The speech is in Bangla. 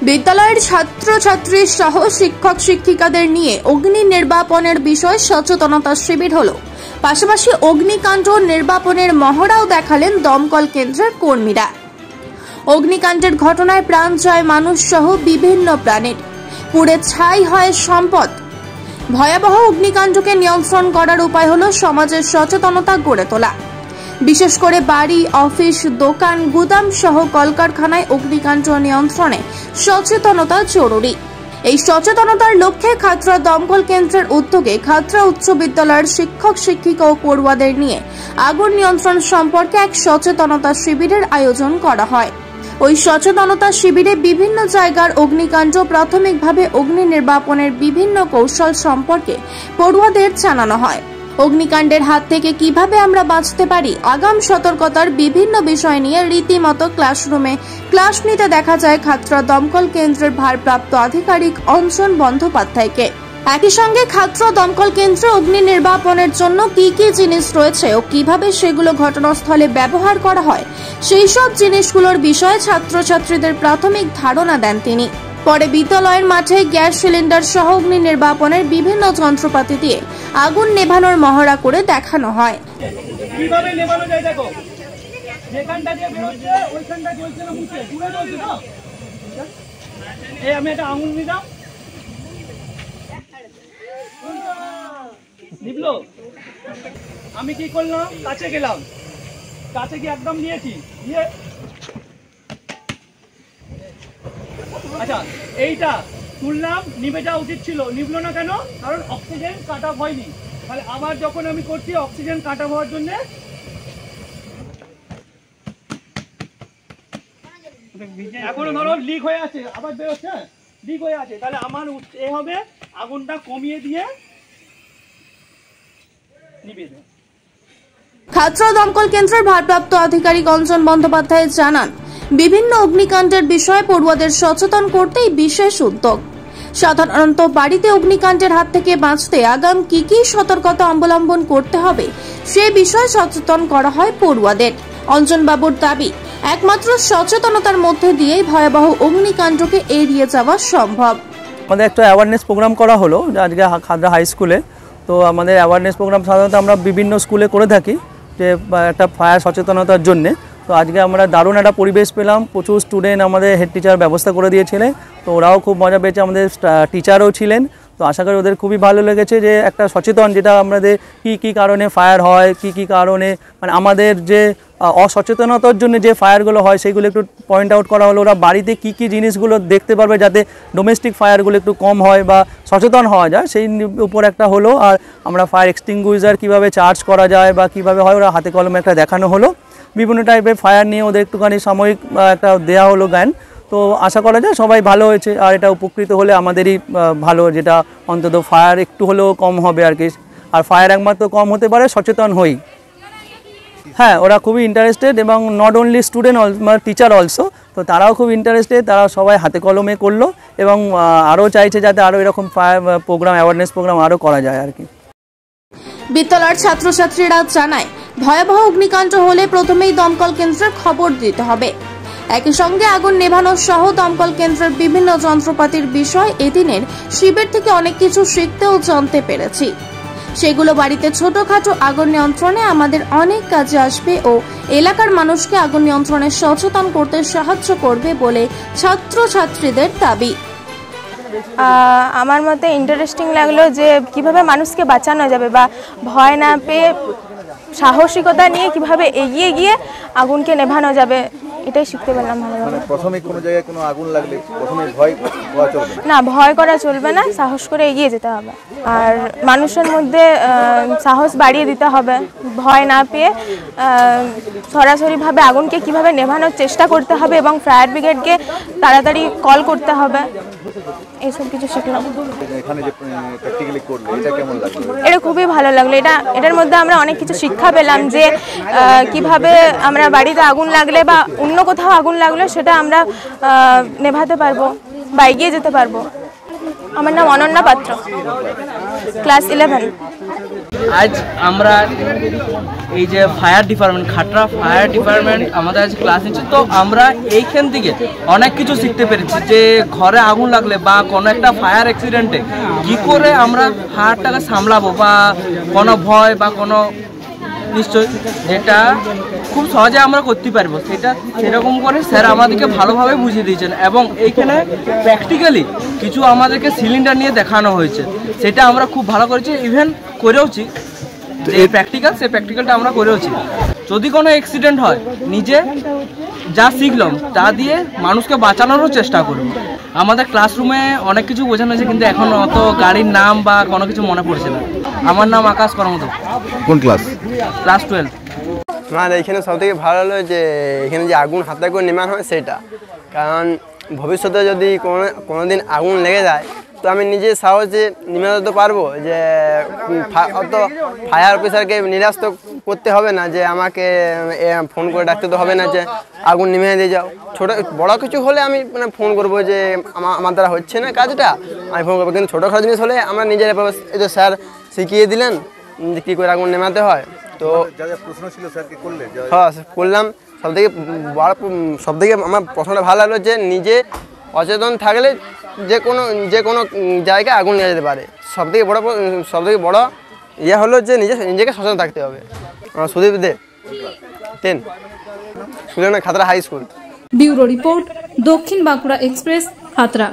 বিদ্যালয়ের ছাত্রছাত্রী সহ শিক্ষক শিক্ষিকাদের নিয়ে অগ্নি নির্বাপনের বিষয়ে সচেতনতা শিবির হলো। পাশাপাশি অগ্নিকাণ্ড নির্বাপনের মহড়াও দেখালেন দমকল কেন্দ্রের কর্মীরা। অগ্নিকাণ্ডের ঘটনায় প্রাণ যায় মানুষ সহ বিভিন্ন প্রাণীর, পুড়ে ছাই হয় সম্পদ। ভয়াবহ অগ্নিকাণ্ডকে নিয়ন্ত্রণ করার উপায় হলো সমাজের সচেতনতা গড়ে তোলা। বিশেষ করে বাড়ি, অফিস, দোকান, গুদাম সহ কলকারখানায় অগ্নিকাণ্ড নিয়ন্ত্রণে সচেতনতা জরুরি। এই সচেতনতার লক্ষ্যে খাতড়া দমকল কেন্দ্রের উদ্যোগে খাতড়া উচ্চ বিদ্যালয়ের শিক্ষক শিক্ষিকা ও পড়ুয়াদের নিয়ে আগুন নিয়ন্ত্রণ সম্পর্কে এক সচেতনতা শিবিরের আয়োজন করা হয়। ওই সচেতনতা শিবিরে বিভিন্ন জায়গার অগ্নিকাণ্ড, প্রাথমিকভাবে অগ্নি নির্বাপনের বিভিন্ন কৌশল সম্পর্কে পড়ুয়াদের জানানো হয়। অগ্নিকাণ্ডের হাত থেকে কিভাবে আমরা বাঁচতে পারি, আগাম সতর্কতার বিভিন্ন বিষয় নিয়ে রীতিমতো ক্লাসরুমে ক্লাস নিতে দেখা যায় খাতড়া দমকল কেন্দ্রের ভারপ্রাপ্ত আধিকারিক অঞ্জন বন্দ্যোপাধ্যায়কে। একই সঙ্গে খাতড়া দমকল কেন্দ্রে অগ্নি নির্বাপনের জন্য কি কি জিনিস রয়েছে ও কিভাবে সেগুলো ঘটনাস্থলে ব্যবহার করা হয় সেই সব জিনিসগুলোর বিষয়ে ছাত্রছাত্রীদের প্রাথমিক ধারণা দেন তিনি। পরে বিদ্যালয়ের মাঠে গ্যাস সিলিন্ডার সহ অগ্নি নির্বাপনের বিভিন্ন যন্ত্রপাতি দিয়ে আগুন নেভানোর মহড়া করে দেখানো হয়। কিভাবে নেভানো যায় দেখো, যেখানটা দিয়ে বের হচ্ছে ওইখানটা জ্বলছে না, মুছে পুরো জ্বলছে না। এই আমি একটা আঙুল নিলাম, নিবলো। আমি কি করলাম, কাছে গেলাম, কাছে গিয়ে একদম নিয়েছি, নিয়ে আচ্ছা এইটা তুললাম, নিভে যাওয়া উচিত ছিল, নিভলো না কেন? কারণ অক্সিজেন কাট অফ হয়নি। তাহলে আবার যখন আমি করছি অক্সিজেন কাট অফ হওয়ার জন্য এখনো ধরো লিক হয়ে আছে, আবার বেরোচ্ছে, লিক হয়ে আছে, তাহলে আমার এ হবে আগুনটা কমিয়ে দিয়ে নিভিয়ে দেয়। খাতড়া দমকল কেন্দ্রের ভারপ্রাপ্ত আধিকারিক অঞ্জন বন্দ্যোপাধ্যায় জানান, বিভিন্ন অগ্নিকাণ্ডের বিষয়ে পড়ুয়াদের সচেতন করতেই বিশেষ উদ্যোগ। সাধারণত বাড়িতে অগ্নিকাণ্ডের হাত থেকে বাঁচতে আগাম কি কি সতর্কতা অবলম্বন করতে হবে সে বিষয়ে সচেতন করা হয় পড়ুয়াদের। অঞ্জনবাবুর দাবি, একমাত্র সচেতনতার মধ্যে দিয়েই ভয়াবহ অগ্নিকাণ্ডকে এড়িয়ে যাওয়া সম্ভব। আমাদের একটা অ্যাওয়ারনেস প্রোগ্রাম করা হলো আজকে খাতড়া হাই স্কুলে। তো আমাদের অ্যাওয়ারনেস প্রোগ্রাম সাধারণত আমরা বিভিন্ন স্কুলে করে থাকি যে একটা ফায়ার সচেতনতার জন্যে। তো আজকে আমরা দারুণ একটা পরিবেশ পেলাম, প্রচুর স্টুডেন্ট আমাদের হেড টিচার ব্যবস্থা করে দিয়েছিলেন, তো ওরাও খুব মজা পেয়েছে, আমাদের টিচারও ছিলেন। তো আশা করি ওদের খুবই ভালো লেগেছে যে একটা সচেতন, যেটা আমাদের কি কারণে ফায়ার হয়, কি কারণে মানে আমাদের যে অসচেতনতার জন্য যে ফায়ারগুলো হয় সেইগুলো একটু পয়েন্ট আউট করা হলো। ওরা বাড়িতে কি জিনিসগুলো দেখতে পারবে যাতে ডোমেস্টিক ফায়ারগুলো একটু কম হয় বা সচেতন হওয়া যায় সেই উপর একটা হলো। আর আমরা ফায়ার এক্সটিংগুইজার কীভাবে চার্জ করা যায় বা কীভাবে হয় ওরা হাতে কলমে একটা দেখানো হলো। বিভিন্ন টাইপের ফায়ার নিয়ে ওদের একটুখানি সাময়িক একটা দেওয়া হলো জ্ঞান। তো আশা করা যায় সবাই ভালো হয়েছে, আর এটা উপকৃত হলে আমাদেরই ভালো, যেটা অন্তত ফায়ার একটু হলেও কম হবে আর কি। আর ফায়ার একমাত্র কম হতে পারে সচেতন হই। হ্যাঁ, ওরা খুবই ইন্টারেস্টেড এবং not only student, teacher also. তো তারাও খুব ইন্টারেস্টেড, তারা সবাই হাতে কলমে করলো এবং আরও চাইছে যাতে আরও এরকম ফায়ার প্রোগ্রাম, অ্যাওয়ারনেস প্রোগ্রাম আরও করা যায় আর কি। বিদ্যালয়ের ছাত্রছাত্রীরা জানায়, ভয়াবহ অগ্নিকাণ্ড হলে প্রথমেই দমকল কেন্দ্রের খবর দিতে হবে। একই সঙ্গে আগুন নেভানো সহ দমকল কেন্দ্রের বিভিন্ন যন্ত্রপাতির বিষয় এদিনের শিবির থেকে অনেক কিছু শিখতে ও জানতে পেরেছি। সেগুলো বাড়িতে ছোটখাটো আগুন নিয়ন্ত্রণে আমাদের অনেক কাজে আসবে ও এলাকার মানুষকে আগুন নিয়ন্ত্রণে সচেতন করতে সাহায্য করবে বলে ছাত্রছাত্রীদের দাবি। আমার মতে ইন্টারেস্টিং লাগলো যে কিভাবে মানুষকে বাঁচানো যাবে বা ভয় না পেয়ে সাহসিকতা নিয়ে কিভাবে এগিয়ে গিয়ে আগুনকে নেভানো যাবে, এটাই শিখতে পারলাম ভালোভাবে। প্রথমে কোনো জায়গায় কোনো আগুন লাগলে প্রথমে ভয় করা চলবে না, ভয় করা চলবে না, সাহস করে এগিয়ে যেতে হবে। আর মানুষের মধ্যে সাহস বাড়িয়ে দিতে হবে, ভয় না পেয়ে সরাসরিভাবে আগুনকে কিভাবে নেভানোর চেষ্টা করতে হবে এবং ফায়ার ব্রিগেডকে তাড়াতাড়ি কল করতে হবে, এইসব কিছু শিখলাম। এখানে যে প্র্যাকটিক্যালি করলে এটা কেমন লাগলো? এটা খুবই ভালো লাগলো। এটার মধ্যে আমরা অনেক কিছু শিক্ষা পেলাম যে কিভাবে আমরা বাড়িতে আগুন লাগলে বা অন্য কোথাও আগুন লাগলে সেটা আমরা নেভাতে পারবো বা এগিয়ে যেতে পারবো। আমার নাম অনন্যা পাত্র, ক্লাস 11। আজ আমরা এই যে fire department, Khatra fire department আমাদের আজ ক্লাস নিচ্ছে, তো আমরা এইখান থেকে অনেক কিছু শিখতে পেরেছি যে ঘরে আগুন লাগলে বা কোনো একটা ফায়ার অ্যাক্সিডেন্টে কী করে আমরা ফায়ারটাকে সামলাবো, বা কোনো ভয় বা কোনো নিশ্চয় যেটা খুব সহজে আমরা করতে পারবো, সেটা সেরকম করে স্যার আমাদেরকে ভালোভাবে বুঝিয়ে দিয়েছেন। এবং এইখানে প্র্যাকটিক্যালি কিছু আমাদেরকে সিলিন্ডার নিয়ে দেখানো হয়েছে, সেটা আমরা খুব ভালো করেছি, ইভেন করেওছি যে প্র্যাকটিক্যাল, সেই প্র্যাকটিক্যালটা আমরা করেওছি। যদি কোনো অ্যাক্সিডেন্ট হয় নিজে যা শিখলাম তা দিয়ে মানুষকে বাঁচানোরও চেষ্টা করব। আমাদের ক্লাসরুমে অনেক কিছু বোঝানো হয়েছে, কিন্তু এখন অত গাড়ির নাম বা কোনো কিছু মনে পড়ছে না। আমার নাম আকাশ কর্মদত্ত। কোন ক্লাস? ক্লাস 12। আমার এইখানে সবথেকে ভালো হলো যে এখানে যে আগুন হাতে করে নেমানো হয় সেটা, কারণ ভবিষ্যতে যদি কোনো দিন আগুন লেগে যায় তো আমি নিজে সাহসে নিভাতে তো পারবো, যে অত ফায়ার অফিসারকে নিরাশ তো করতে হবে না, যে আমাকে ফোন করে ডাকতে তো হবে না যে আগুন নিভিয়ে দিয়ে যাও। ছোটো বড় কিছু হলে আমি মানে ফোন করবো যে আমার দ্বারা হচ্ছে না কাজটা, আমি ফোন করবো। কিন্তু ছোটোখাটো জিনিস হলে আমরা নিজের এই যে স্যার শিখিয়ে দিলেন যে কী করে আগুন নেমাতে হয়, তো প্রশ্ন ছিল স্যারকে করলে? হ্যাঁ করলাম। সবথেকে আমার প্রশ্নটা ভালো লাগলো যে নিজে অচেতন থাকলে যে কোনো জায়গায় আগুন নিয়ে যেতে পারে। সবথেকে বড় ইয়ে হলো যে নিজেকে সচেতন থাকতে হবে। সুদীপ দে 10 সুলেনা Khatra high school. Bureau report, Dakshin Bankura express, Khatra.